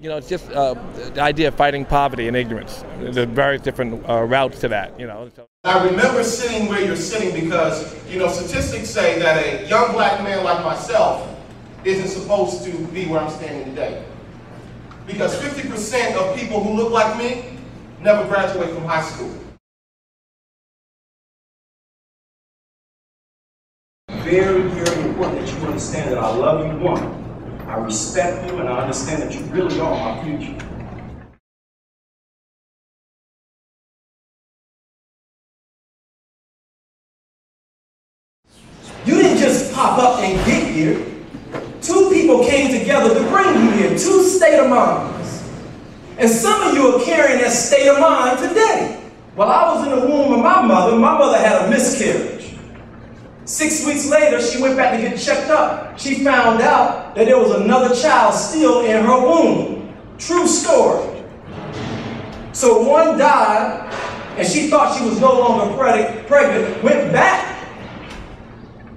You know, it's just the idea of fighting poverty and ignorance. There's various different routes to that, you know. I remember sitting where you're sitting because, you know, statistics say that a young black man like myself isn't supposed to be where I'm standing today. Because 50% of people who look like me never graduate from high school. Very, very important that you understand that I love you, one. I respect you, and I understand that you really are my future. You didn't just pop up and get here. Two people came together to bring you here, two state of minds. And some of you are carrying that state of mind today. While I was in the womb of my mother had a miscarriage. 6 weeks later, she went back to get checked up. She found out that there was another child still in her womb. True story. So one died, and she thought she was no longer pregnant, went back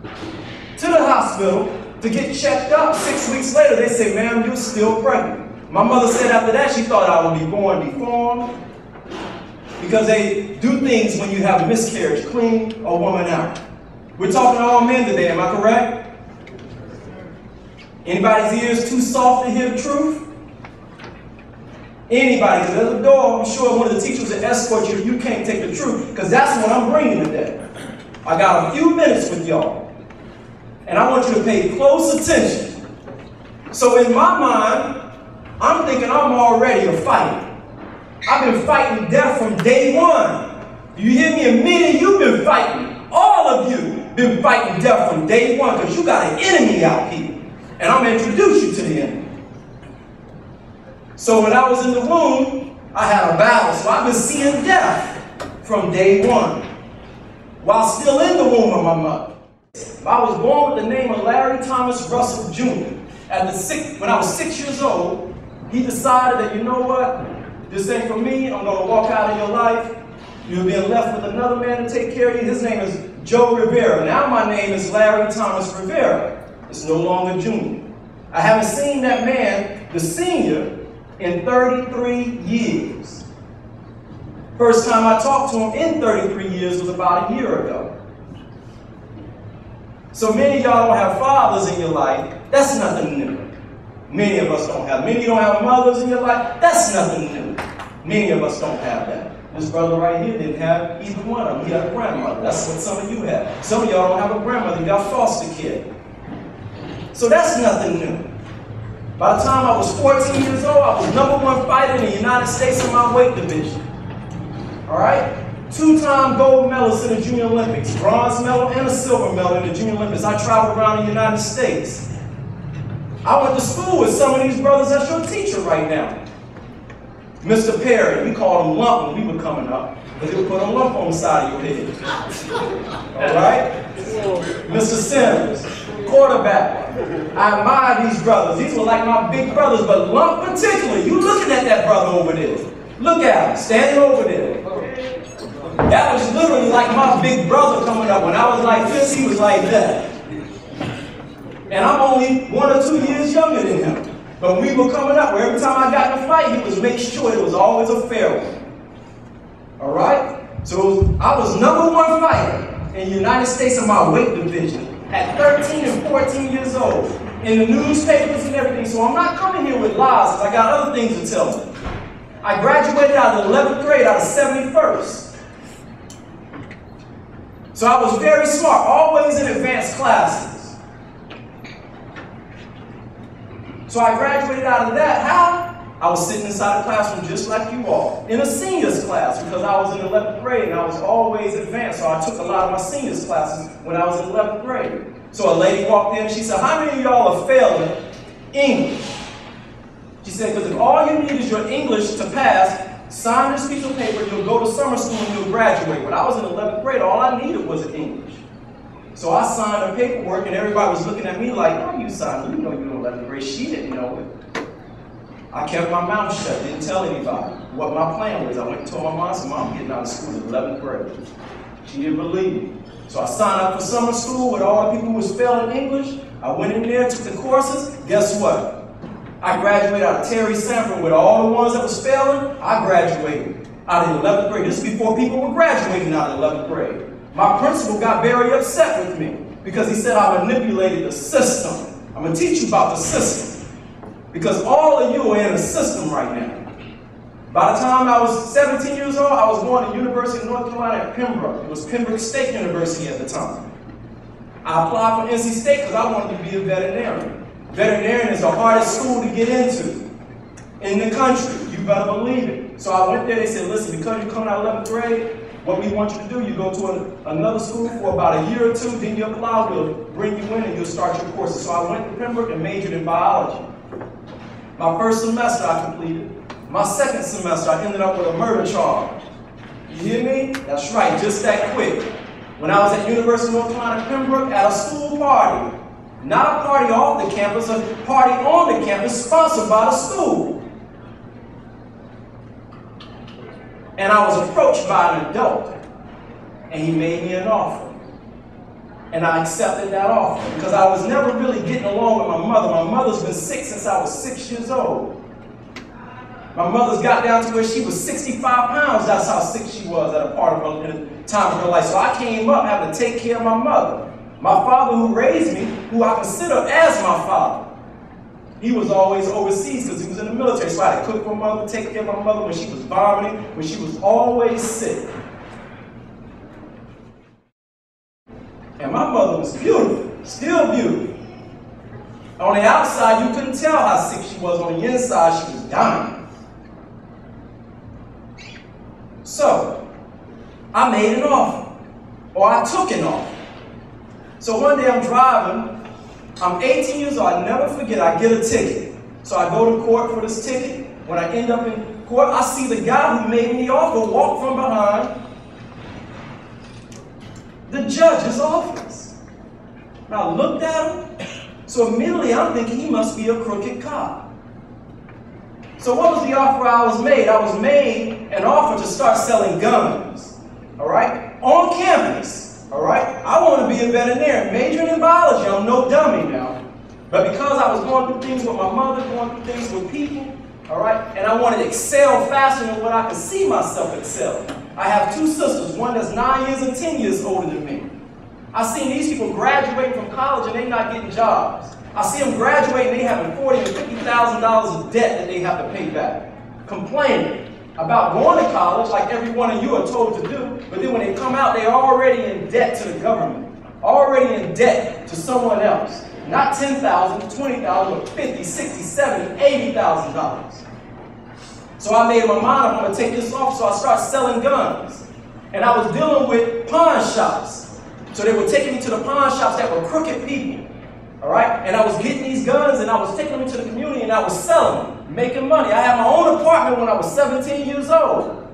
to the hospital to get checked up. 6 weeks later, they said, ma'am, you're still pregnant. My mother said after that, she thought I would be born deformed because they do things when you have a miscarriage, clean a woman out. We're talking to all men today, am I correct? Anybody's ears too soft to hear the truth? Anybody, because there's a door, I'm sure one of the teachers will escort you if you can't take the truth, because that's what I'm bringing today. I got a few minutes with y'all, and I want you to pay close attention. So in my mind, I'm thinking I'm already a fighter. I've been fighting death from day one. You hear me? And many of you been fighting. All of you been fighting death from day one because you got an enemy out here. And I'm going to introduce you to the enemy. So when I was in the womb, I had a battle. So I've been seeing death from day one while still in the womb of my mother. I was born with the name of Larry Thomas Russell Jr. When I was 6 years old, he decided that, you know what, this ain't for me. I'm going to walk out of your life. You're being left with another man to take care of you. His name is Joe Rivera. Now my name is Larry Thomas Rivera. It's no longer Junior. I haven't seen that man, the senior, in 33 years. First time I talked to him in 33 years was about a year ago. So many of y'all don't have fathers in your life. That's nothing new. Many of us don't have. Many of you don't have mothers in your life. That's nothing new. Many of us don't have that. This brother right here didn't have either one of them. He had a grandmother. That's what some of you have. Some of y'all don't have a grandmother. You got foster kid. So that's nothing new. By the time I was 14 years old, I was #1 fighter in the United States in my weight division. All right? 2-time gold medalist in the Junior Olympics, bronze medal and a silver medal in the Junior Olympics. I traveled around the United States. I went to school with some of these brothers that's your teacher right now. Mr. Perry, we called him Lump when we were coming up, because he would put a lump on the side of your head. All right? Mr. Sims, quarterback. I admire these brothers. These were like my big brothers, but Lump particularly. You looking at that brother over there. Look at him, standing over there. That was literally like my big brother coming up. When I was like this, he was like that. And I'm only 1 or 2 years younger than him. But we were coming up, where every time I got in a fight, he was making sure it was always a fair one. All right? So I was #1 fighter in the United States in my weight division at 13 and 14 years old, in the newspapers and everything. So I'm not coming here with lies, because I got other things to tell you. I graduated out of the 11th grade, out of 71st. So I was very smart, always in advanced classes. So I graduated out of that. How? I was sitting inside a classroom just like you all, in a seniors class, because I was in 11th grade and I was always advanced. So I took a lot of my seniors classes when I was in 11th grade. So a lady walked in and she said, how many of y'all are failing English? She said, because if all you need is your English to pass, sign this piece of paper, you'll go to summer school and you'll graduate. When I was in 11th grade, all I needed was English. So I signed the paperwork and everybody was looking at me like, why are you signing? You know you're in 11th grade. She didn't know it. I kept my mouth shut, didn't tell anybody what my plan was. I went and told my mom, I said, Mom, I'm getting out of school in 11th grade. She didn't believe me. So I signed up for summer school with all the people who was failing English. I went in there, took the courses. Guess what? I graduated out of Terry Sanford with all the ones that was failing. I graduated out of the 11th grade. This is before people were graduating out of the 11th grade. My principal got very upset with me because he said I manipulated the system. I'm going to teach you about the system because all of you are in the system right now. By the time I was 17 years old, I was going to the University of North Carolina at Pembroke. It was Pembroke State University at the time. I applied for NC State because I wanted to be a veterinarian. Veterinarian is the hardest school to get into in the country. You better believe it. So I went there, they said, listen, because you're coming out of 11th grade, what we want you to do, you go to another school for about a year or two, then you apply, we'll bring you in and you'll start your courses. So I went to Pembroke and majored in biology. My first semester I completed. My second semester I ended up with a murder charge. You hear me? That's right, just that quick. When I was at University of North Carolina, Pembroke, at a school party, not a party off the campus, a party on the campus sponsored by the school. And I was approached by an adult, and he made me an offer. And I accepted that offer because I was never really getting along with my mother. My mother's been sick since I was 6 years old. My mother's got down to where she was 65 pounds. That's how sick she was at a part of her time of her life. So I came up having to take care of my mother. My father who raised me, who I consider as my father, he was always overseas because he was in the military. So I had to cook for my mother, take care of my mother when she was vomiting, when she was always sick. And my mother was beautiful, still beautiful. On the outside, you couldn't tell how sick she was. On the inside, she was dying. So, I made an offer, or I took an offer. So one day I'm driving, I'm 18 years old, I never forget, I get a ticket. So I go to court for this ticket. When I end up in court, I see the guy who made me the offer walk from behind the judge's office. And I looked at him, so immediately I'm thinking he must be a crooked cop. So what was the offer I was made? I was made an offer to start selling guns, all right, on campus, all right? I want to be a veterinarian, majoring in biology. I'm no dummy now. But because I was going through things with my mother, going through things with people, all right, and I wanted to excel faster than what I could see myself excel. I have two sisters, one that's 9 years and 10 years older than me. I've seen these people graduating from college and they're not getting jobs. I see them graduating, they having $40,000 and $50,000 of debt that they have to pay back. Complaining about going to college like every one of you are told to do, but then when they come out, they're already in debt to the government, already in debt to someone else. Not $10,000, $20,000, but $50,000, $60,000, $70,000, $80,000. So I made my mind up, I'm going to take this off, so I started selling guns. And I was dealing with pawn shops. So they were taking me to the pawn shops that were crooked people. All right? And I was getting these guns and I was taking them into the community and I was selling them, making money. I had my own apartment when I was 17 years old.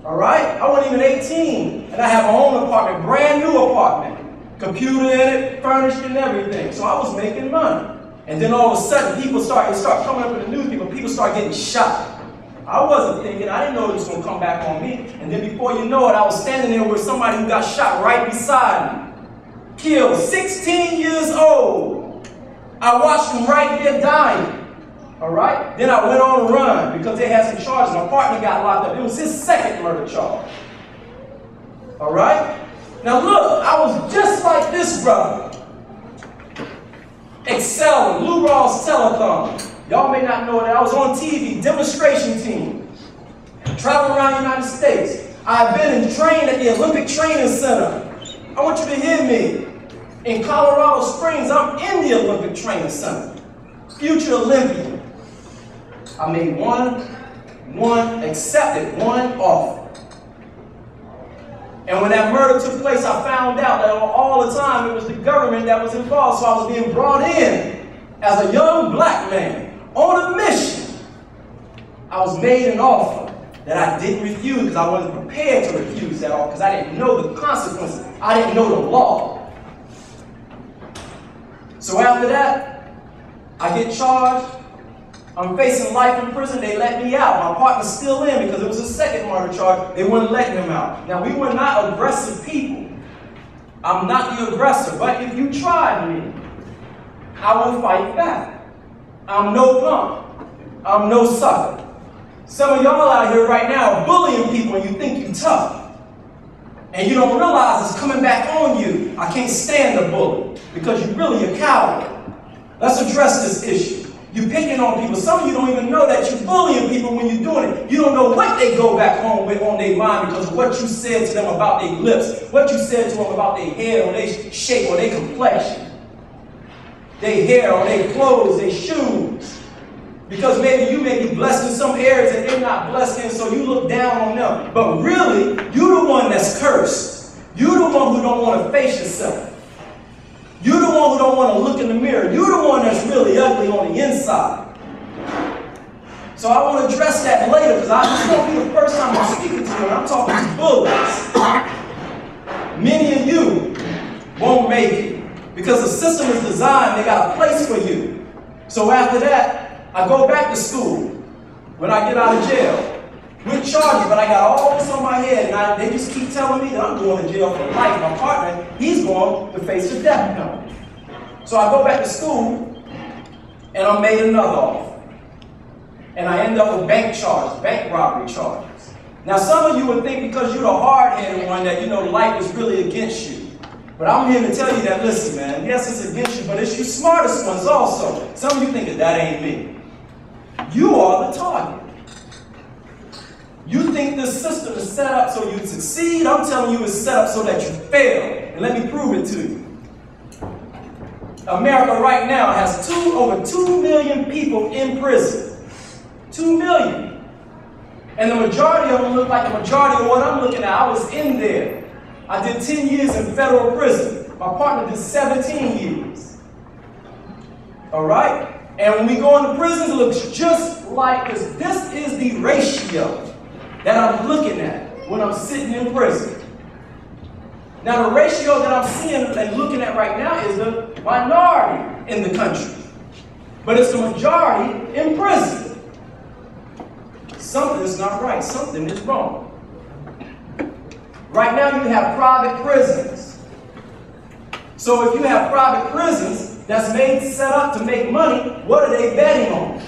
All right? I wasn't even 18. And I had my own apartment, brand new apartment. Computer in it, furnished and everything. So I was making money. And then all of a sudden, people start coming up in the newspaper, people start getting shot. I wasn't thinking, I didn't know it was going to come back on me. And then before you know it, I was standing there with somebody who got shot right beside me. Killed, 16 years old. I watched him right there dying. All right? Then I went on a run because they had some charges. My partner got locked up. It was his second murder charge. All right? Now look, I was just like this brother. Excelling, Lou Rawls Telethon. Y'all may not know that I was on TV, demonstration team. Traveling around the United States. I've been and trained at the Olympic Training Center. I want you to hear me. In Colorado Springs, I'm in the Olympic Training Center. Future Olympian. I made accepted one offer. And when that murder took place, I found out that all the time it was the government that was involved. So I was being brought in as a young black man on a mission. I was made an offer that I didn't refuse because I wasn't prepared to refuse that offer because I didn't know the consequences. I didn't know the law. So after that, I get charged. I'm facing life in prison. They let me out. My partner's still in because it was a second murder charge. They wouldn't let him out. Now, we were not aggressive people. I'm not the aggressor. But if you try me, I will fight back. I'm no punk. I'm no sucker. Some of y'all out here right now are bullying people and you think you're tough. And you don't realize it's coming back on you. I can't stand the bully because you're really a coward. Let's address this issue. You're picking on people. Some of you don't even know that you're bullying people when you're doing it. You don't know what they go back home with on their mind because of what you said to them about their lips, what you said to them about their hair or their shape or their complexion, their hair or their clothes, their shoes. Because maybe you may be blessed in some areas that they're not blessed in, so you look down on them. But really, you're the one that's cursed. You're the one who don't want to face yourself. You're the one who don't want to look in the mirror. You're the one that's really ugly on the inside. So I want to address that later because this won't be the first time I'm speaking to you and I'm talking to bullies. Many of you won't make it because the system is designed, they got a place for you. So after that, I go back to school when I get out of jail with charges, but I got all this on my head, and they just keep telling me that I'm going to jail for life. My partner, he's going to face the death penalty. So I go back to school, and I'm made another offer. And I end up with bank charges, bank robbery charges. Now, some of you would think because you're the hard-headed one that, life is really against you. But I'm here to tell you that, listen, man, yes, it's against you, but it's you smartest ones also. Some of you think that ain't me. You are the target. You think this system is set up so you succeed. I'm telling you it's set up so that you fail. And let me prove it to you. America right now has over 2 million people in prison. 2 million. And the majority of them look like the majority of what I'm looking at. I was in there. I did 10 years in federal prison. My partner did 17 years. All right? And when we go into prisons, it looks just like this. This is the ratio that I'm looking at when I'm sitting in prison. Now, the ratio that I'm seeing and looking at right now is the minority in the country. But it's the majority in prison. Something is not right. Something is wrong. Right now, you have private prisons. So if you have private prisons that's set up to make money, what are they betting on?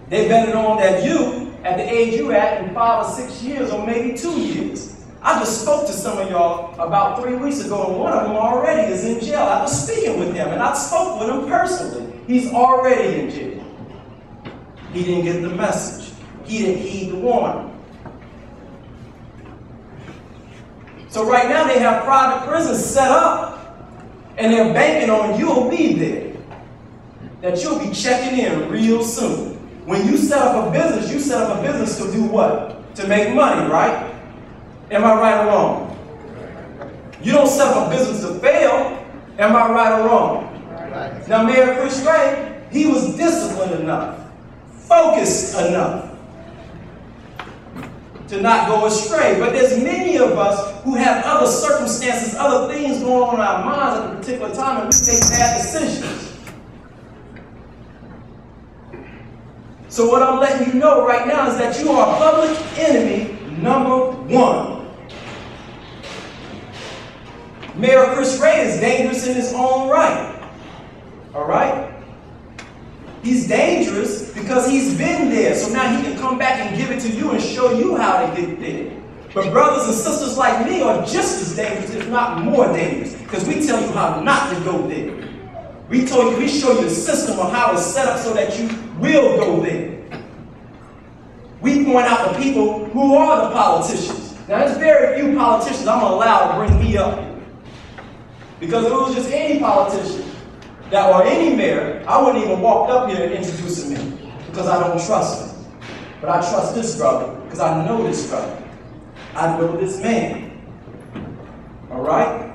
They betting on that you, at the age you're at, in 5 or 6 years, or maybe 2 years. I just spoke to some of y'all about 3 weeks ago, and one of them already is in jail. I was speaking with him, and I spoke with him personally. He's already in jail. He didn't get the message. He didn't heed the warning. So right now they have private prisons set up, and they're banking on you'll be there. That you'll be checking in real soon. When you set up a business, you set up a business to do what? To make money, right? Am I right or wrong? You don't set up a business to fail. Am I right or wrong? Right. Now, Mayor Chris Ray, he was disciplined enough, focused enough to not go astray. But there's many of us who have other circumstances, other things going on in our minds at a particular time, and we make bad decisions. So what I'm letting you know right now is that you are public enemy number 1. Mayor Chris Ray is dangerous in his own right. All right? He's dangerous because he's been there. So now he can come back and give it to you and show you how to get there. But brothers and sisters like me are just as dangerous, if not more dangerous, because we tell you how not to go there. We show you the system of how it's set up so that you will go there. We point out the people who are the politicians. Now, there's very few politicians I'm allowed to bring me up here. Because if it was just any politician or any mayor, I wouldn't even walk up here introducing me because I don't trust him. But I trust this brother because I know this brother. I know this man. All right?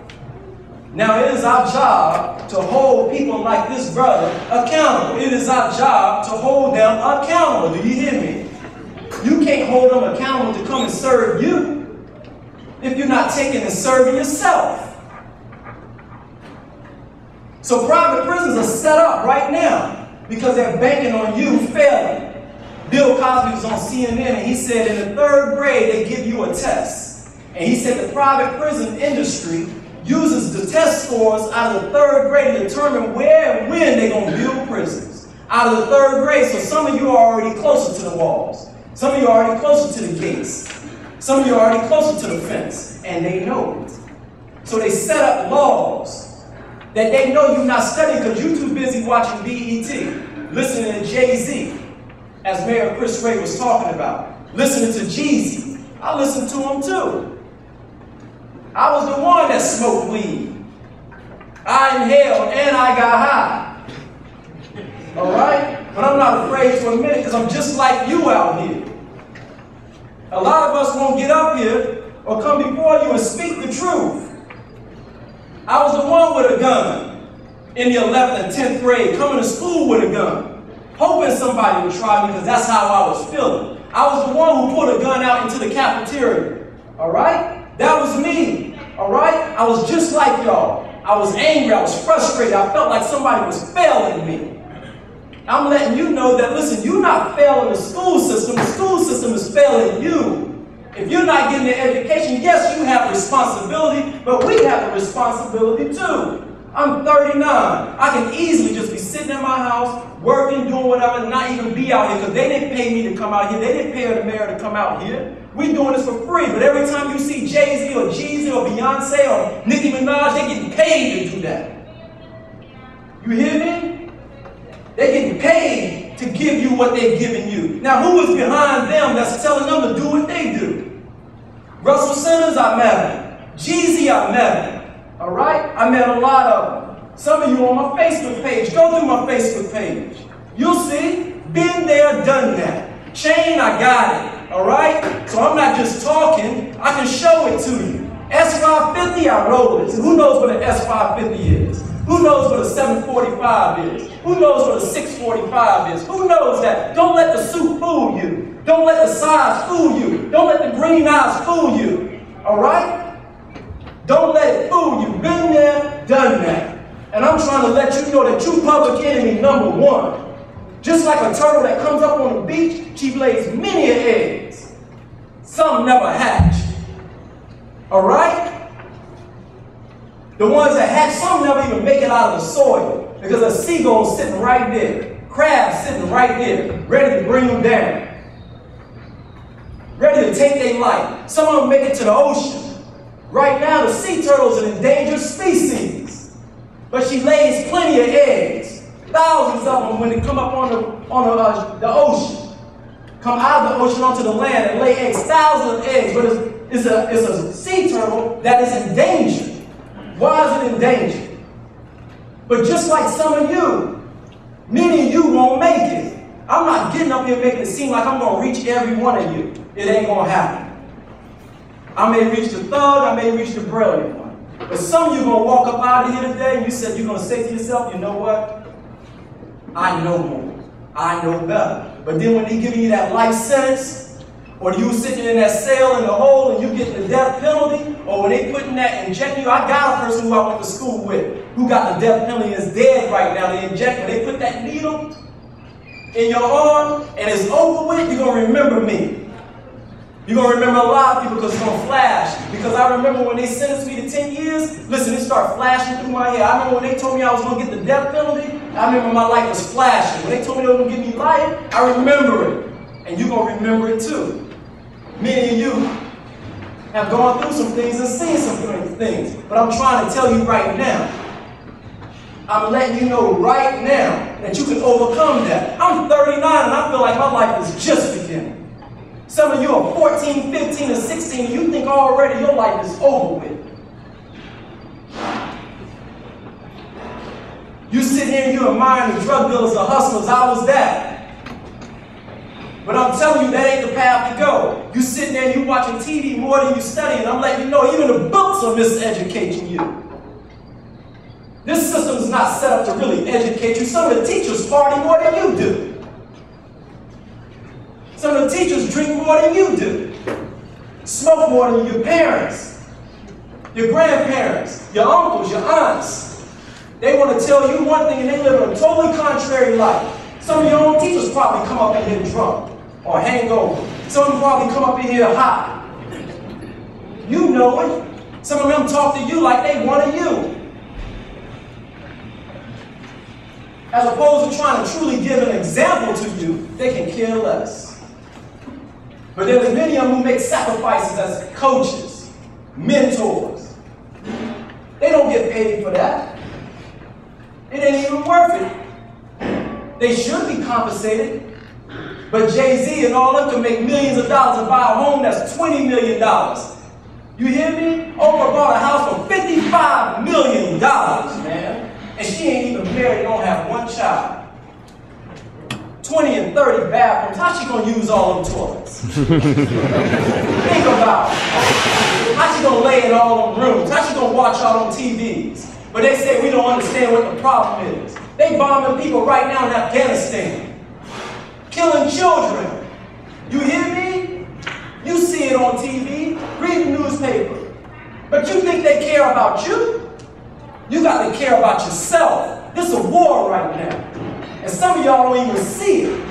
Now, it is our job to hold people like this brother accountable. It is our job to hold them accountable. Do you hear me? You can't hold them accountable to come and serve you if you're not taking and serving yourself. So private prisons are set up right now because they're banking on you failing. Bill Cosby was on CNN and he said in the 3rd grade they give you a test. And he said the private prison industry uses the test scores out of the 3rd grade to determine where and when they're going to build prisons. out of the 3rd grade, so some of you are already closer to the walls. Some of you are already closer to the gates. Some of you are already closer to the fence, and they know it. So they set up laws that they know you're not studying because you're too busy watching BET, listening to Jay-Z, as Mayor Chris Ray was talking about, listening to Jeezy. I listened to him too. I was the one that smoked weed. I inhaled and I got high. All right? But I'm not afraid to admit it because I'm just like you out here. A lot of us won't get up here or come before you and speak the truth. I was the one with a gun in the 11th and 10th grade, coming to school with a gun, hoping somebody would try me because that's how I was feeling. I was the one who pulled a gun out into the cafeteria. All right? That was me. All right? I was just like y'all. I was angry. I was frustrated. I felt like somebody was failing me. I'm letting you know that, listen, you're not failing the school system. The school system is failing you. If you're not getting the education, yes, you have responsibility, but we have the responsibility too. I'm 39. I can easily just be sitting in my house, working, doing whatever, and not even be out here because they didn't pay me to come out here. They didn't pay the mayor to come out here. We're doing this for free, but every time you see Jay-Z or Jeezy or Beyonce or Nicki Minaj, they're getting paid to do that. You hear me? They're getting paid to give you what they're giving you. Now, who is behind them that's telling them to do what they do? Russell Simmons, I met him. Jeezy, I met him. All right? I met a lot of them. Some of you on my Facebook page. Go through my Facebook page. You'll see. Been there, done that. Chain, I got it. All right? So I'm not just talking. I can show it to you. S550, I roll it. So who knows what an S550 is? Who knows what a 745 is? Who knows what a 645 is? Who knows that? Don't let the suit fool you. Don't let the size fool you. Don't let the green eyes fool you. All right? Don't let it fool you. Been there, done that. And I'm trying to let you know that you public enemy number one. Just like a turtle that comes up on the beach, she lays many eggs. Some never hatch. All right? The ones that hatch, some never even make it out of the soil because a seagull's sitting right there, crabs sitting right there, ready to bring them down, ready to take their life. Some of them make it to the ocean. Right now, the sea turtle is an endangered species, but she lays plenty of eggs, thousands of them when they come up on the ocean, come out of the ocean onto the land and lay eggs, thousands of eggs, but it's a sea turtle that is endangered. Why is it endangered? But just like some of you, many of you won't make it. I'm not getting up here making it seem like I'm going to reach every one of you. It ain't going to happen. I may reach the thug, I may reach the brilliant one. But some of you are going to walk up out of here today and you said you're going to say to yourself, you know what? I know more. I know better. But then when they give you that life sentence, or you sitting in that cell in the hole and you get the death penalty, or when they putting that injecting you, I got a person who I went to school with who got the death penalty and is dead right now. They inject, when they put that needle in your arm and it's over with, you're going to remember me. You're going to remember a lot of people because it's going to flash. Because I remember when they sentenced me to 10 years, listen, it started flashing through my head. I remember when they told me I was going to get the death penalty, I remember my life was flashing. When they told me they were going to give me life, I remember it. And you're going to remember it too. Many of you have gone through some things and seen some things. But I'm trying to tell you right now, I'm letting you know right now that you can overcome that. I'm 39 and I feel like my life is just beginning. Some of you are 14, 15, and 16 and you think already your life is over with. You sit here and you admire the drug dealers, the hustlers. I was that. But I'm telling you, that ain't the path to go. You sitting there and you watching TV more than you studying. I'm letting you know, even the books are miseducating you. This system is not set up to really educate you. Some of the teachers party more than you do. Some of the teachers drink more than you do. Smoke more than your parents, your grandparents, your uncles, your aunts. They want to tell you one thing and they live a totally contrary life. Some of your own teachers probably come up in here drunk or hangover. Some of them probably come up in here hot. You know it. Some of them talk to you like they one of you. as opposed to trying to truly give an example to you, they can care less. But there's many of them who make sacrifices as coaches, mentors. They don't get paid for that. It ain't even worth it. They should be compensated. But Jay-Z and all of them can make millions of dollars and buy a home that's $20 million. You hear me? Oprah bought a house for $55 million, man. And she ain't even married, don't have one child. 20 and 30 bathrooms. How she gonna use all them toilets? Think about it. How she gonna lay in all them rooms? How she gonna watch all them TVs? But they say we don't understand what the problem is. They bombing people right now in Afghanistan. Killing children. You hear me? You see it on TV. Read the newspaper. But you think they care about you? You got to care about yourself. This is a war right now. And some of y'all don't even see it.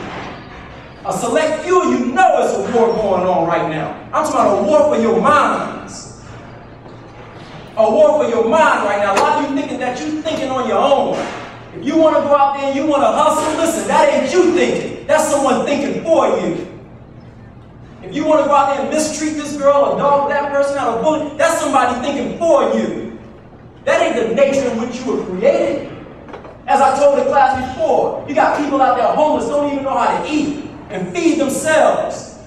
A select few of you know it's a war going on right now. I'm talking about a war for your minds. A war for your mind right now. A lot of you thinking that you're thinking on your own. If you want to go out there and you want to hustle, listen, that ain't you thinking. That's someone thinking for you. If you want to go out there and mistreat this girl or dog that person out, or bully, that's somebody thinking for you. That ain't the nature in which you were created. As I told the class before, you got people out there homeless, don't even know how to eat and feed themselves.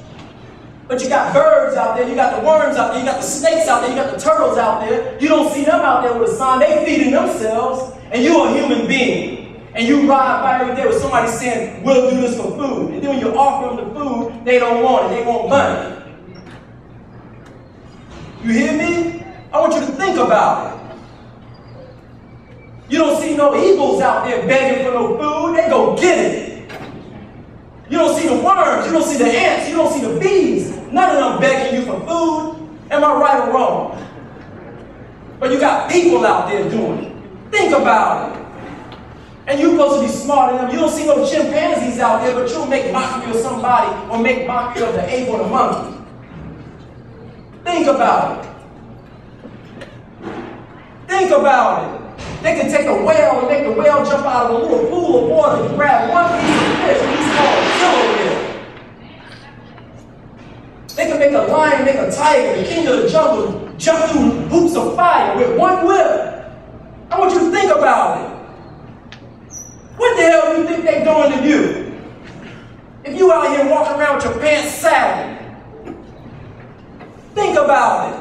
But you got birds out there, you got the worms out there, you got the snakes out there, you got the turtles out there. You don't see them out there with a sign. They feeding themselves, and you're a human being. And you ride by every day with somebody saying, we'll do this for food. And then when you offer them the food, they don't want it. They want money. You hear me? I want you to think about it. You don't see no eagles out there begging for no food. They go get it. You don't see the worms. You don't see the ants. You don't see the bees. None of them begging you for food. Am I right or wrong? But you got people out there doing it. Think about it. And you're supposed to be smarter than them. You don't see no chimpanzees out there, but you'll make mockery of somebody or make mockery of the ape or the monkey. Think about it. Think about it. They can take a whale and make the whale jump out of a little pool of water and grab one piece of fish, and he's called a killer whale. They can make a lion, make a tiger, the king of the jungle, jump through hoops of fire with one whip. I want you to think about it. What the hell do you think they're doing to you? If you out here walking around with your pants sagging, think about it.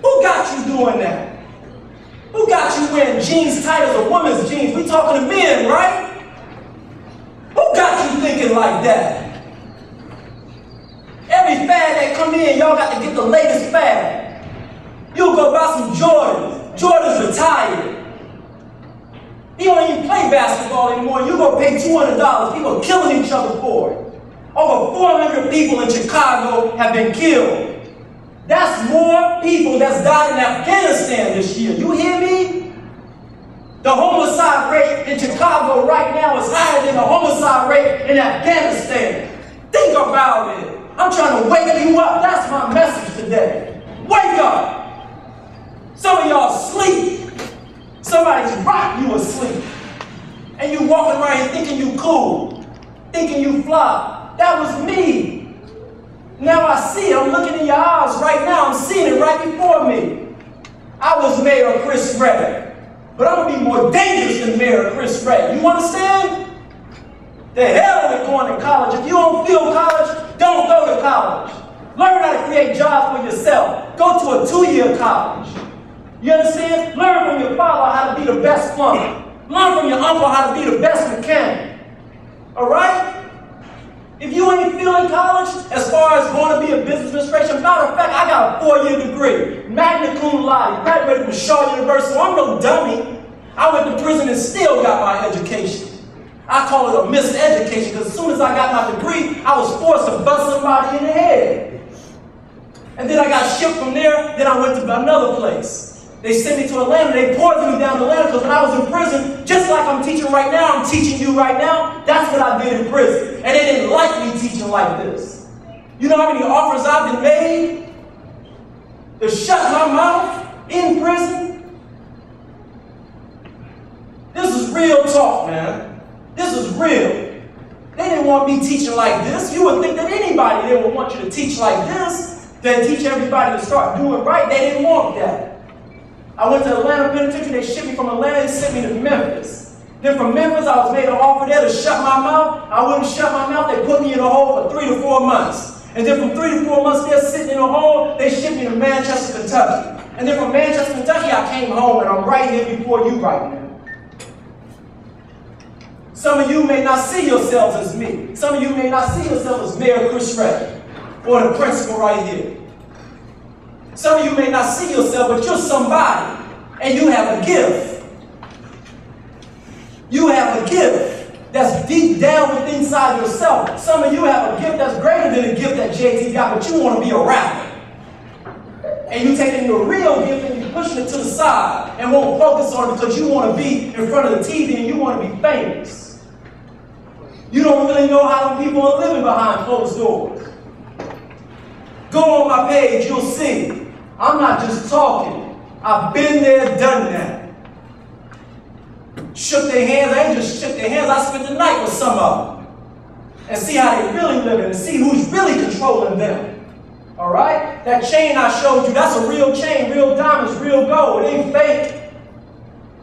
Who got you doing that? Who got you wearing jeans tight as a woman's jeans? We talking to men, right? Who got you thinking like that? Every fad that come in, y'all got to get the latest fad. You'll go buy some Jordans. Jordan's retired. He don't even play basketball anymore. You go pay $200. People are killing each other for it. Over 400 people in Chicago have been killed. That's more people that's died in Afghanistan this year. You hear me? The homicide rate in Chicago right now is higher than the homicide rate in Afghanistan. Think about it. I'm trying to wake you up. That's my message today. Wake up. Some of y'all sleep. Somebody's rocking you asleep. And you walking around here thinking you cool, thinking you fly. That was me. Now I see it. I'm looking in your eyes right now. I'm seeing it right before me. I was Mayor Chris Ray. But I'm going to be more dangerous than Mayor Chris Ray. You understand? The hell with going to college. If you don't feel college, don't go to college. Learn how to create jobs for yourself. Go to a 2-year college. You understand? Learn from your father how to be the best plumber. Learn from your uncle how to be the best mechanic. All right? If you ain't feeling college, as far as going to be a business administration, matter of fact, I got a 4-year degree. Magna cum laude, graduated from Shaw University. So I'm no dummy. I went to prison and still got my education. I call it a miseducation because as soon as I got my degree, I was forced to bust somebody in the head. And then I got shipped from there, then I went to another place. They sent me to Atlanta, they poisoned me down to Atlanta because when I was in prison, just like I'm teaching right now, I'm teaching you right now, that's what I did in prison. And they didn't like me teaching like this. You know how many offers I've been made to shut my mouth in prison? This is real talk, man. This is real. They didn't want me teaching like this. You would think that anybody they would want you to teach like this, then teach everybody to start doing right. They didn't want that. I went to Atlanta Penitentiary. They shipped me from Atlanta and sent me to Memphis. Then from Memphis, I was made an offer there to shut my mouth. I wouldn't shut my mouth. They put me in a hole for 3 to 4 months. And then from 3 to 4 months there sitting in a hole, they shipped me to Manchester, Kentucky. And then from Manchester, Kentucky, I came home, and I'm right here before you right now. Some of you may not see yourselves as me. Some of you may not see yourselves as Mayor Chris Ray or the principal right here. Some of you may not see yourself, but you're somebody, and you have a gift. You have a gift that's deep down within inside yourself. Some of you have a gift that's greater than the gift that JT got, but you want to be a rapper. And you taking your real gift and you pushing it to the side and won't focus on it because you want to be in front of the TV and you want to be famous. You don't really know how the people are living behind closed doors. Go on my page, you'll see. I'm not just talking. I've been there, done that. Shook their hands. I ain't just shook their hands. I spent the night with some of them. And see how they really living and see who's really controlling them. All right? That chain I showed you, that's a real chain, real diamonds, real gold. It ain't fake.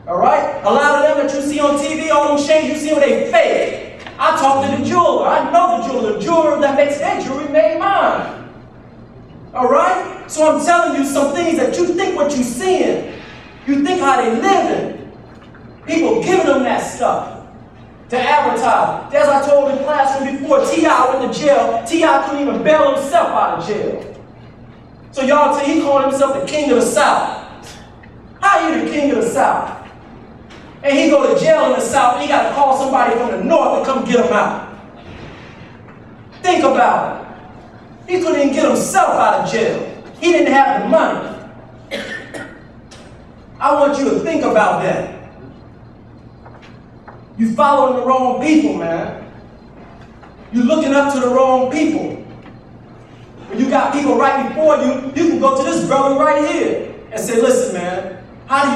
All right? A lot of them that you see on TV, all them chains you see them, they fake. I talked to the jeweler. I know the jeweler. The jeweler that makes their jewelry made mine. All right? So I'm telling you some things that you think what you're seeing. You think how they living. People giving them that stuff to advertise. As I told the classroom before, T.I. went to jail. T.I. couldn't even bail himself out of jail. So y'all tell he called himself the king of the South. How are you the king of the South? And he go to jail in the South and he got to call somebody from the North to come get him out. Think about it. He couldn't even get himself out of jail. He didn't have the money. I want you to think about that. You following the wrong people, man. You're looking up to the wrong people. When you got people right before you, you can go to this brother right here and say, listen, man,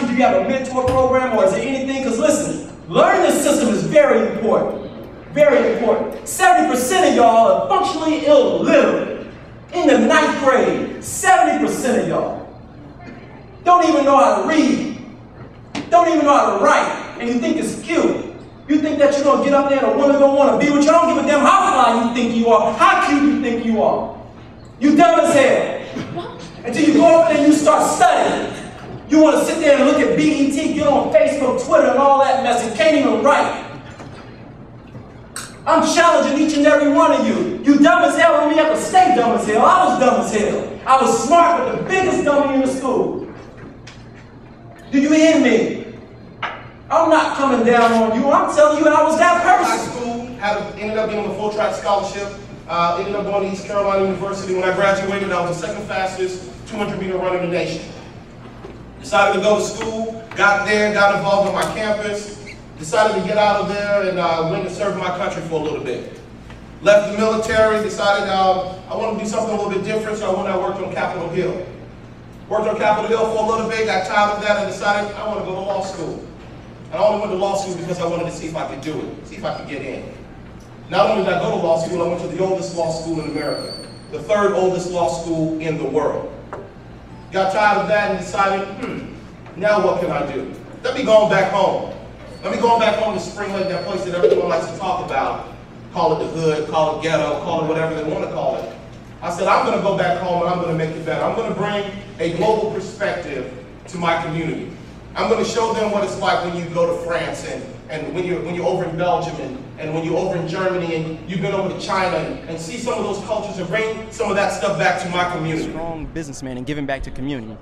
do you have a mentor program or is there anything? Because listen, learning the system is very important. Very important. 70% of y'all are functionally illiterate. In the 9th grade, 70% of y'all don't even know how to read. Don't even know how to write. And you think it's cute. You think that you're going to get up there and a woman going to want to be with you. I don't give a damn how fly you think you are, how cute you think you are. You dumb as hell. Until you go up there and you start studying. You want to sit there and look at BET, get on Facebook, Twitter, and all that mess, and can't even write. I'm challenging each and every one of you. You dumb as hell, and we have to stay dumb as hell. I was dumb as hell. I was smart, but the biggest dummy in the school. Do you hear me? I'm not coming down on you. I'm telling you I was that person. High school, ended up getting a full track scholarship. Ended up going to East Carolina University. When I graduated, I was the second fastest 200-meter runner in the nation. Decided to go to school, got there, got involved on my campus, decided to get out of there and went to serve my country for a little bit. Left the military, decided I wanted to do something a little bit different, so I went and worked on Capitol Hill. Worked on Capitol Hill for a little bit, got tired of that and decided I want to go to law school. And I only went to law school because I wanted to see if I could do it, see if I could get in. Not only did I go to law school, I went to the oldest law school in America, the 3rd oldest law school in the world. Got tired of that and decided, now what can I do? Let me go back home. Let me go back home to Spring Lake, that place that everyone likes to talk about. Call it the hood, call it ghetto, call it whatever they want to call it. I said, I'm going to go back home and I'm going to make it better. I'm going to bring a global perspective to my community. I'm going to show them what it's like when you go to France and when you're over in Belgium and when you're over in Germany and you've been over to China and see some of those cultures and bring some of that stuff back to my community. Strong businessman and giving back to community.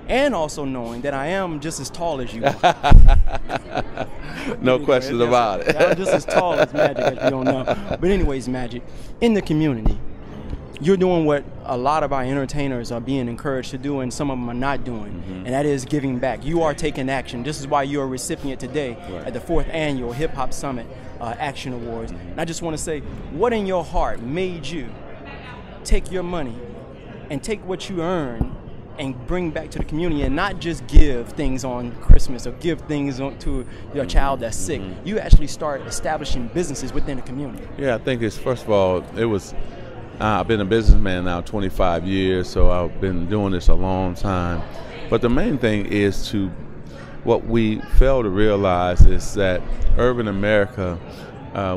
And also knowing that I am just as tall as you are. No questions about it. I'm just as tall as Magic, as you don't know. But anyways, Magic, in the community, you're doing what a lot of our entertainers are being encouraged to do and some of them are not doing, and that is giving back. You are taking action. This is why you're a recipient today at the 4th Annual Hip Hop Summit Action Awards. And I just want to say, what in your heart made you take your money and take what you earn and bring back to the community, and not just give things on Christmas or give things to your child that's sick. You actually start establishing businesses within the community. Yeah, I think it's, first of all, I've been a businessman now 25 years, so I've been doing this a long time. But the main thing is what we fail to realize is that urban America,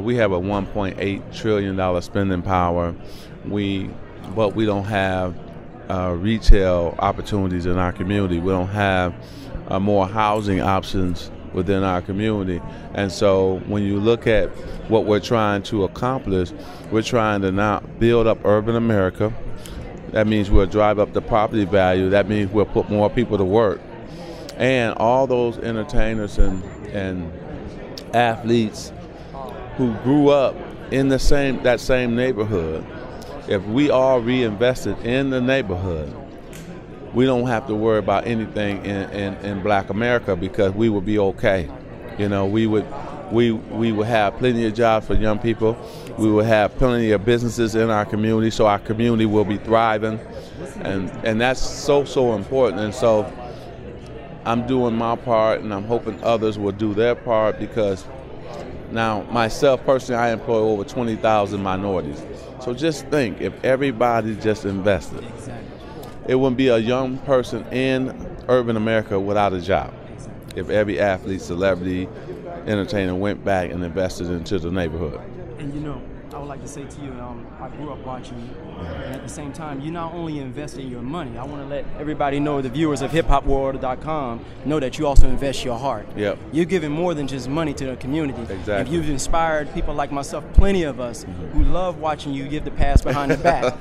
we have a $1.8 trillion spending power, but we don't have retail opportunities in our community. We don't have more housing options within our community. And so when you look at what we're trying to accomplish, we're trying to now build up urban America. That means we'll drive up the property value. That means we'll put more people to work. And all those entertainers and athletes who grew up in that same neighborhood, if we all reinvested in the neighborhood, we don't have to worry about anything in Black America, because we would be okay. You know, we would have plenty of jobs for young people. We would have plenty of businesses in our community, so our community will be thriving, and that's so important. And so I'm doing my part, and I'm hoping others will do their part, because now myself personally, I employ over 20,000 minorities. So just think, if everybody just invested, it wouldn't be a young person in urban America without a job. If every athlete, celebrity, entertainer went back and invested into the neighborhood. And you know, I would like to say to you, I grew up watching you, and at the same time, you not only invest in your money. I want to let everybody know, the viewers of hiphopworld.com, know that you also invest your heart. Yep. You're giving more than just money to the community. Exactly. And you've inspired people like myself, plenty of us, who love watching you give the pass behind the back.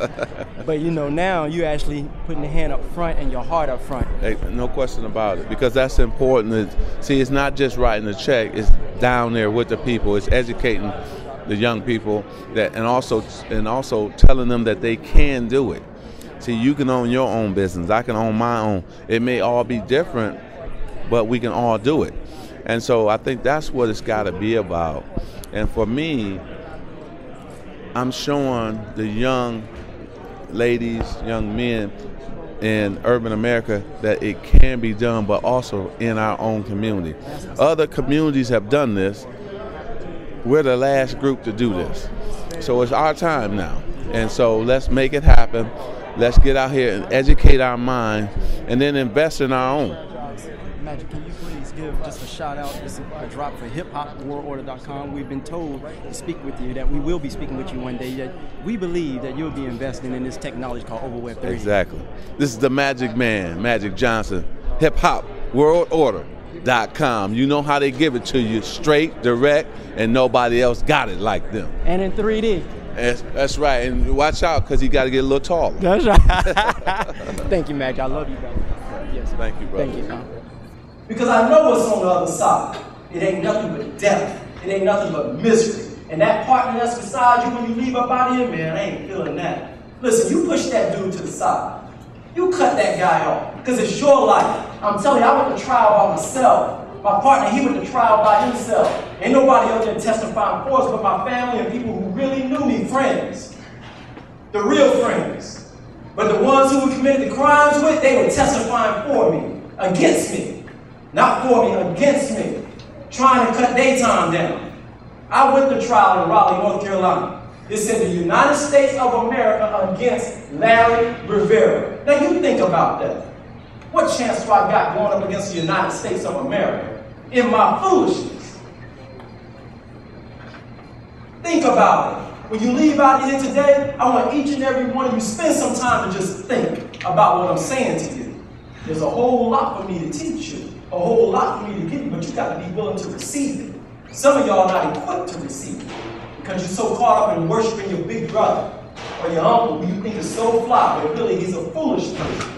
But you know, now you're actually putting the hand up front and your heart up front. Hey, no question about it, because that's important. See, it's not just writing a check, it's down there with the people. It's educating the young people, and also telling them that they can do it. See, you can own your own business, I can own my own. It may all be different, but we can all do it. And so I think that's what it's got to be about. And for me, I'm showing the young ladies, young men in urban America that it can be done, but also in our own community. Other communities have done this. We're the last group to do this. So it's our time now. And so let's make it happen. Let's get out here and educate our minds, and then invest in our own. Magic, can you please give just a shout out, just a drop for hiphopworldorder.com. We've been told to speak with you, that we will be speaking with you one day. That we believe that you'll be investing in this technology called Overweb 3D. Exactly. This is the Magic Man, Magic Johnson, hiphopworldorder.com. You know how they give it to you, straight, direct, and nobody else got it like them. And in 3D. That's right, and watch out, because you got to get a little taller. That's right. Thank you, Magic. I love you, brother. Yes. Thank you, brother. Thank you. Because I know what's on the other side. It ain't nothing but death. It ain't nothing but misery. And that partner that's beside you when you leave up out of here, man, I ain't feeling that. Listen, you push that dude to the side. You cut that guy off, because it's your life. I'm telling you, I went to trial by myself. My partner, he went to trial by himself. Ain't nobody out there testifying for us but my family and people who really knew me, friends. The real friends. But the ones who we committed the crimes with, they were testifying for me, against me. Not for me, against me. Trying to cut their time down. I went to trial in Raleigh, North Carolina. It said the United States of America against Larry Rivera. Now you think about that. What chance do I got going up against the United States of America in my foolishness? Think about it. When you leave out of here today, I want each and every one of you spend some time to just think about what I'm saying to you. There's a whole lot for me to teach you, a whole lot for me to give you, but you got to be willing to receive it. Some of y'all are not equipped to receive it because you're so caught up in worshiping your big brother or your uncle who you think is so fly, but really he's a foolish person.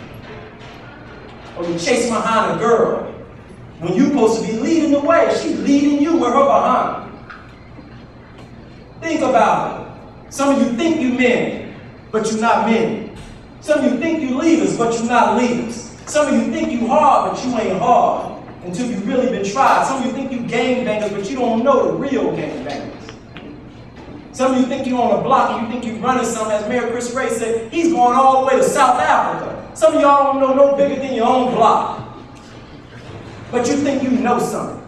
Or you chase behind a girl when you're supposed to be leading the way. She's leading you with her behind. Think about it. Some of you think you men, but you're not men. Some of you think you leaders, but you're not leaders. Some of you think you hard, but you ain't hard until you've really been tried. Some of you think you gangbangers, but you don't know the real gangbangers. Some of you think you're on a block and you think you're running something. As Mayor Chris Ray said, he's going all the way to South Africa. Some of y'all don't know no bigger than your own block. But you think you know something.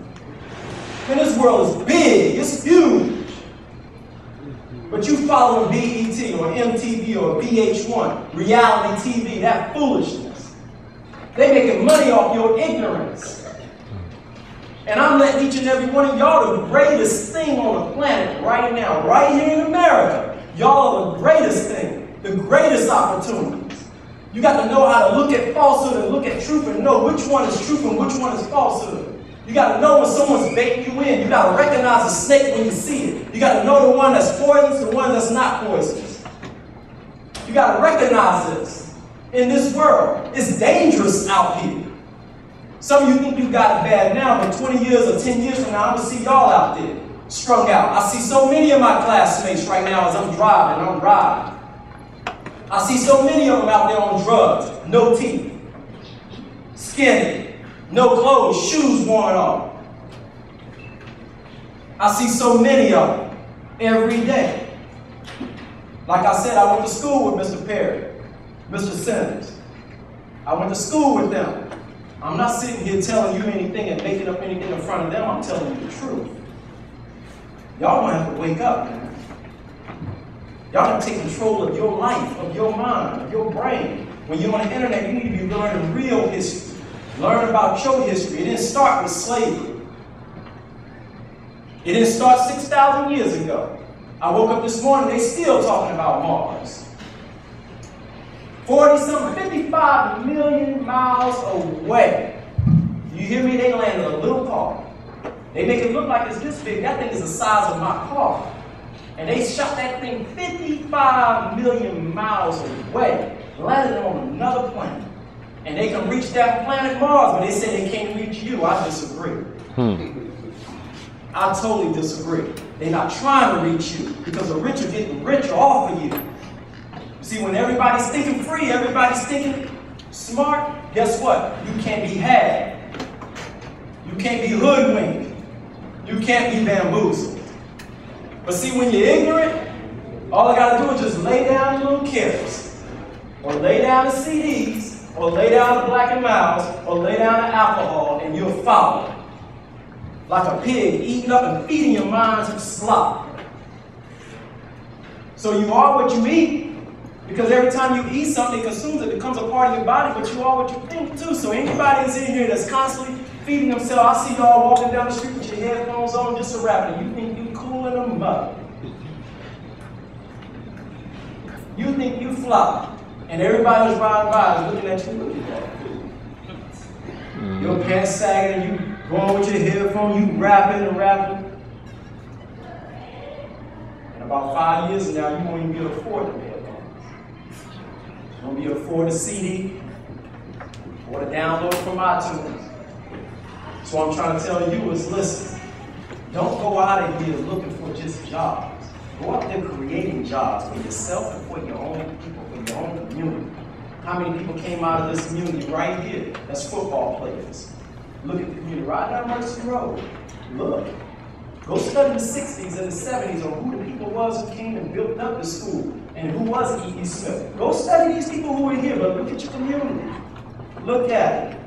Man, this world is big, it's huge. But you following BET or MTV or VH1, reality TV, that foolishness. They making money off your ignorance. And I'm letting each and every one of y'all the greatest thing on the planet right now, right here in America. Y'all are the greatest thing, the greatest opportunities. You got to know how to look at falsehood and look at truth and know which one is truth and which one is falsehood. You got to know when someone's baiting you in. You got to recognize a snake when you see it. You got to know the one that's poisonous, the one that's not poisonous. You got to recognize this. In this world, it's dangerous out here. Some of you think you got it bad now, but 20 years or 10 years from now, I'm going to see y'all out there, strung out. I see so many of my classmates right now as I'm driving. I see so many of them out there on drugs, no teeth, skinny, no clothes, shoes worn off. I see so many of them every day. Like I said, I went to school with Mr. Perry, Mr. Simmons. I went to school with them. I'm not sitting here telling you anything and making up anything in front of them. I'm telling you the truth. Y'all gonna have to wake up, man. Y'all gotta take control of your life, of your mind, of your brain. When you're on the internet, you need to be learning real history. Learn about your history. It didn't start with slavery. It didn't start 6,000 years ago. I woke up this morning, they still talking about Mars. 55 million miles away. You hear me? They landed a little car. They make it look like it's this big. That thing is the size of my car. And they shot that thing 55 million miles away, landed on another planet. And they can reach that planet Mars, but they say they can't reach you. I disagree. I totally disagree. They're not trying to reach you because the rich are getting richer off of you. See, when everybody's thinking free, everybody's thinking smart, guess what? You can't be had. You can't be hoodwinked. You can't be bamboozled. But see, when you're ignorant, all I gotta do is just lay down the little carrots, or lay down the CDs, or lay down the Black and Milds, or lay down the alcohol, and you'll follow. Like a pig eating up and feeding your mind some slop. So you are what you eat. Because every time you eat something, it consumes it, becomes a part of your body, but you are what you think too. So anybody that's in here that's constantly feeding themselves, I see y'all walking down the street with your headphones on, just a rapping. You think you cool in the mud. You think you fly. And everybody that's riding by is looking at you, look at that. Your pants sagging, and you going with your headphones, you rapping and rapping. And about 5 years from now, you won't even be able to afford them. You won't be able to afford a CD or to download from iTunes. So what I'm trying to tell you is, listen, don't go out of here looking for just jobs. Go out there creating jobs for yourself and for your own people, for your own community. How many people came out of this community right here as football players? Look at the community right down Mercy Road. Look. Go study the 60s and the 70s on who the people was who came and built up the school and who was E.E. Smith. Go study these people who were here, but look at your community. Look at it.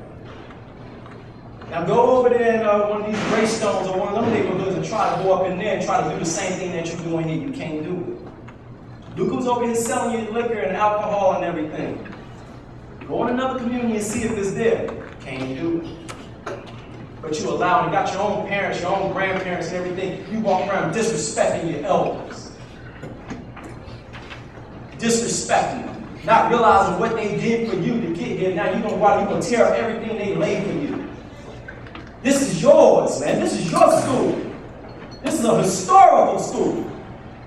Now go over there in one of these Greystones or one of them neighborhoods and try to go up in there and try to do the same thing that you're doing here. You can't do it. Look who's over here selling you liquor and alcohol and everything. Go in another community and see if it's there. Can't do it. But you allow, you got your own parents, your own grandparents and everything. You walk around disrespecting your elders. Disrespecting them. Not realizing what they did for you to get here. Now you're going to tear up everything they laid for you. This is yours, man. This is your school. This is a historical school.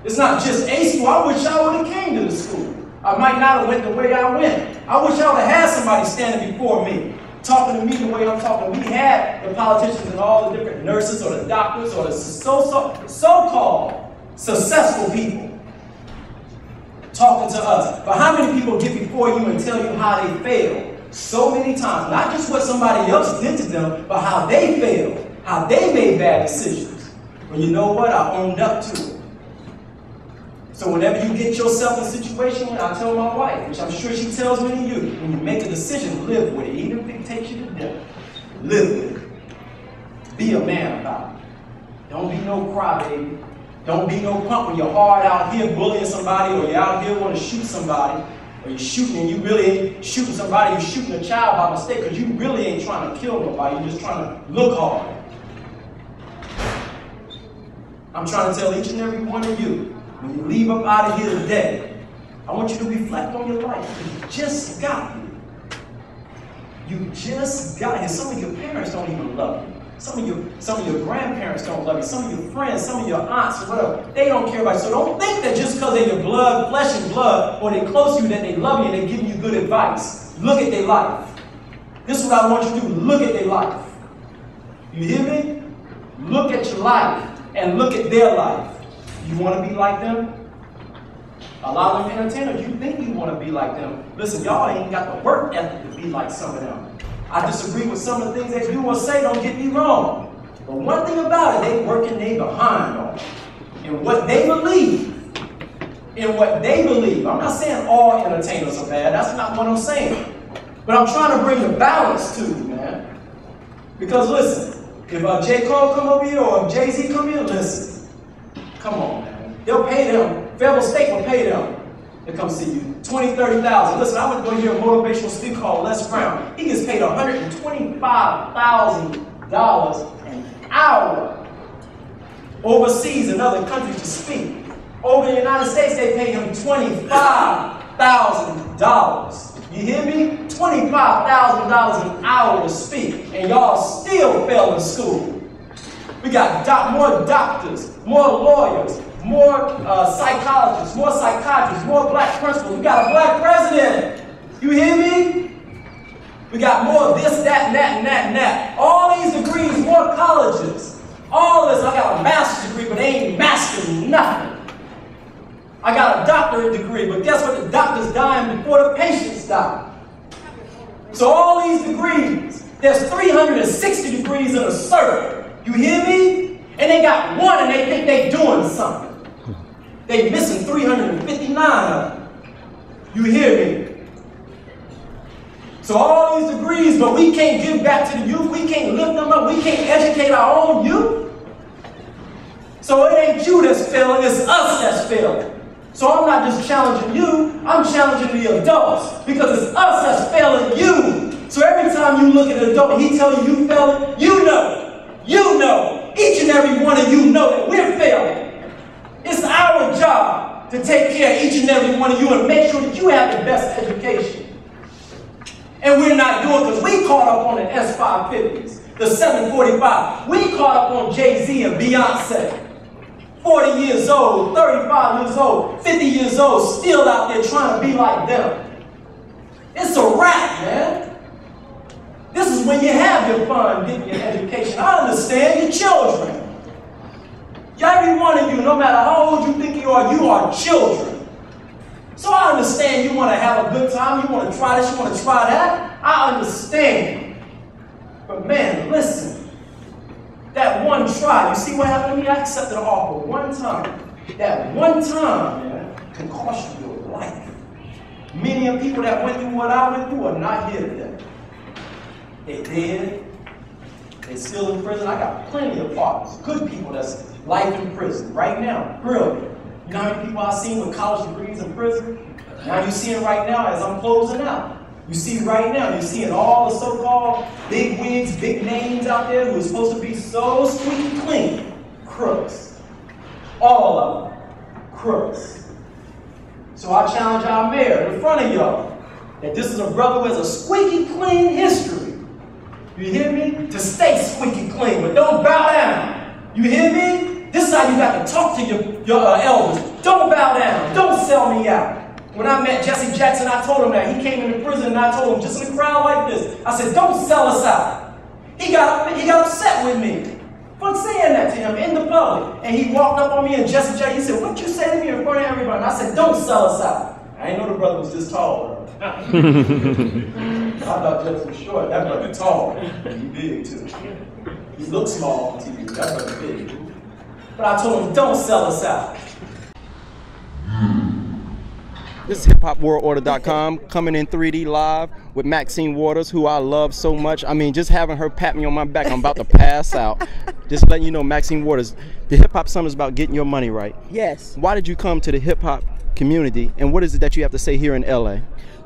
It's not just a school. I wish I would have came to the school. I might not have went the way I went. I wish I would have had somebody standing before me, talking to me the way I'm talking. We had the politicians and all the different nurses or the doctors or the so-called successful people talking to us. But how many people get before you and tell you how they failed? So many times. Not just what somebody else did to them, but how they failed, how they made bad decisions. Well, you know what? I owned up to it. So whenever you get yourself in a situation, I tell my wife, which I'm sure she tells many of you, when you make a decision, live with it. Even if it takes you to death, live with it. Be a man about it. Don't be no crybaby. Don't be no punk when you're hard out here bullying somebody, or you're out here want to shoot somebody, or you're shooting and you really ain't shooting somebody, you're shooting a child by mistake because you really ain't trying to kill nobody, you're just trying to look hard. I'm trying to tell each and every one of you, when you leave up out of here today, I want you to reflect on your life. You just got here. You just got here. Some of your parents don't even love you. Some of your grandparents don't love you. Some of your friends, some of your aunts or whatever, they don't care about you. So don't think that just because they're your blood, flesh and blood, or they're close to you, that they love you and they're giving you good advice. Look at their life. This is what I want you to do. Look at their life. You hear me? Look at your life and look at their life. You want to be like them? A lot of them entertainers, you think you want to be like them. Listen, y'all ain't got the work ethic to be like some of them. I disagree with some of the things they do or say, don't get me wrong. But one thing about it, they working they behind on it. In what they believe. In what they believe. I'm not saying all entertainers are bad. That's not what I'm saying. But I'm trying to bring the balance to you, man. Because listen, if J. Cole come over here or if Jay-Z come here, listen. Come on, man. They'll pay them. Federal State will pay them to come see you. $20,000, $30,000. Listen, I went to go hear a motivational speaker called Les Brown. He gets paid $125,000 an hour overseas in other countries to speak. Over in the United States, they pay him $25,000. You hear me? $25,000 an hour to speak, and y'all still fail in school. We got more doctors, more lawyers, more psychologists, more psychiatrists, more black principals. We got a black president. You hear me? We got more of this, that, and that, and that, and that. All these degrees, more colleges. All this, I got a master's degree, but they ain't mastering nothing. I got a doctorate degree, but guess what? The doctor's dying before the patients die. So all these degrees, there's 360 degrees in a circle. You hear me? And they got one and they think they doing something. They missing 359 of them. You hear me? So all these degrees, but we can't give back to the youth. We can't lift them up. We can't educate our own youth. So it ain't you that's failing, it's us that's failing. So I'm not just challenging you, I'm challenging the adults because it's us that's failing you. So every time you look at an adult and he tells you you failing, you know, each and every one of you know that we're failing. It's our job to take care of each and every one of you and make sure that you have the best education. And we're not doing it because we caught up on the S550s, the 745. We caught up on Jay-Z and Beyonce. 40 years old, 35 years old, 50 years old, still out there trying to be like them. It's a wrap, man. This is when you have your fun, getting your education. I understand your children. Every one of you, no matter how old you think you are children. So I understand you want to have a good time, you want to try this, you want to try that. I understand. But man, listen. That one try, you see what happened to me? I accepted an offer one time. That one time, man, can cost you your life. Many of the people that went through what I went through are not here today. They dead. They're still in prison. I got plenty of partners, good people that's life in prison right now. Brilliant. You know how many people I've seen with college degrees in prison? Now you see it right now as I'm closing out. You see right now, you're seeing all the so-called big wigs, big names out there who are supposed to be so squeaky clean. Crooks. All of them. Crooks. So I challenge our mayor in front of y'all that this is a brother who has a squeaky clean history. You hear me? To stay squeaky clean, but don't bow down. You hear me? This is how you got to talk to your elders. Don't bow down. Don't sell me out. When I met Jesse Jackson, I told him that. He came into prison and I told him, just in a crowd like this, I said, don't sell us out. He got upset with me for saying that to him in the public. And he walked up on me and Jesse Jackson, he said, what'd you say to me in front of everybody? And I said, don't sell us out. I didn't know the brother was this tall. I thought Jesse was short. That brother tall. He big too. He looks small on TV. That brother big. But I told him, don't sell us out. This is hiphopworldorder.com, coming in 3D live with Maxine Waters, who I love so much. I mean, just having her pat me on my back, I'm about to pass out. Just letting you know, Maxine Waters, the Hip Hop Summit is about getting your money right. Yes. Why did you come to the hip hop community, and what is it that you have to say here in LA?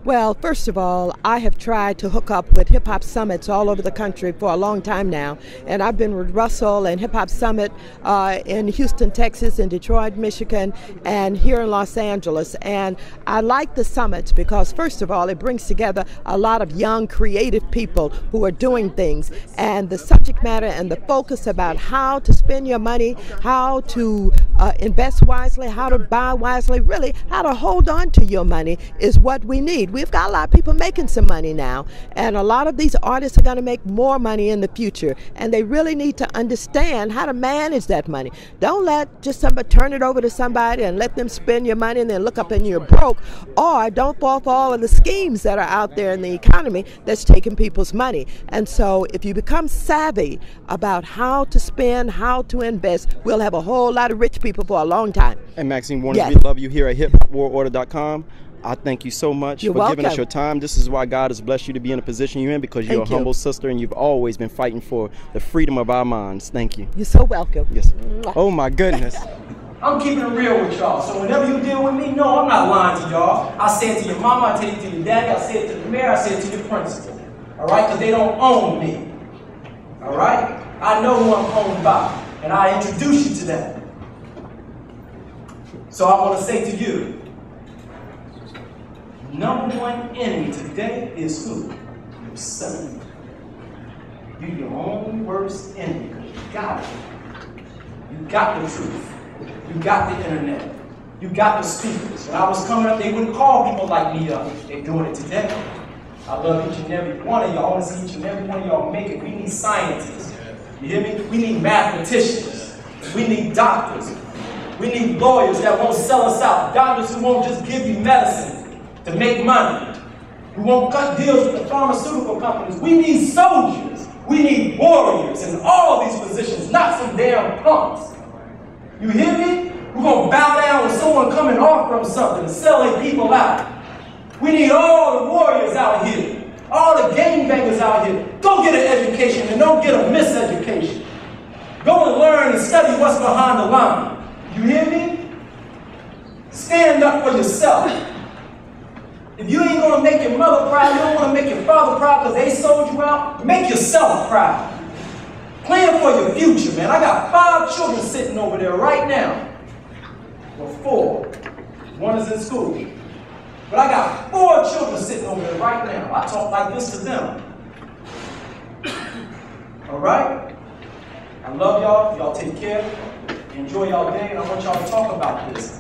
Well, first of all, I have tried to hook up with hip hop summits all over the country for a long time now. And I've been with Russell and Hip Hop Summit in Houston, Texas, in Detroit, Michigan, and here in Los Angeles. And I like the summits because, first of all, it brings together a lot of young, creative people who are doing things. And the subject matter and the focus about how to spend your money, how to invest wisely, how to buy wisely, really how to hold on to your money is what we need. We've got a lot of people making some money now, and a lot of these artists are going to make more money in the future, and they really need to understand how to manage that money. Don't let just somebody turn it over to somebody and let them spend your money and then look up and you're broke, or don't fall for all of the schemes that are out there in the economy that's taking people's money. And so if you become savvy about how to spend, how to invest, we'll have a whole lot of rich people for a long time. And Maxine Waters, Yes. we love you here at hiphopworldorder.com. I thank you so much You're for giving us welcome. your time. This is why God has blessed you to be in a position you're in, because you're Thank a you. humble sister and you've always been fighting for the freedom of our minds. Thank you. You're so welcome. Yes. Oh my goodness. I'm keeping it real with y'all. So whenever you deal with me, no, I'm not lying to y'all. I say it to your mama, I tell it to your daddy, I say it to the mayor, I say it to your principal. All right? Because they don't own me. All right? I know who I'm owned by, and I introduce you to that. So I want to say to you, number one enemy today is who? Yourself. You're your own worst enemy because you got it. You got the truth. You got the internet. You got the speakers. When I was coming up, they wouldn't call people like me up. They're doing it today. I love each and every one of y'all. I want to see each and every one of y'all make it. We need scientists. You hear me? We need mathematicians. We need doctors. We need lawyers that won't sell us out. Doctors who won't just give you medicine to make money, who won't cut deals with the pharmaceutical companies. We need soldiers. We need warriors in all these positions, not some damn punks. You hear me? We're going to bow down when someone come and offer them something and sell their people out. We need all the warriors out here, all the gangbangers out here. Go get an education and don't get a miseducation. Go and learn and study what's behind the line. You hear me? Stand up for yourself. If you ain't going to make your mother proud, you don't want to make your father proud because they sold you out, make yourself proud. Plan for your future, man. I got 5 children sitting over there right now. Well, 4. One is in school. But I got 4 children sitting over there right now. I talk like this to them. All right? I love y'all. Y'all take care. Enjoy y'all day, and I want y'all to talk about this.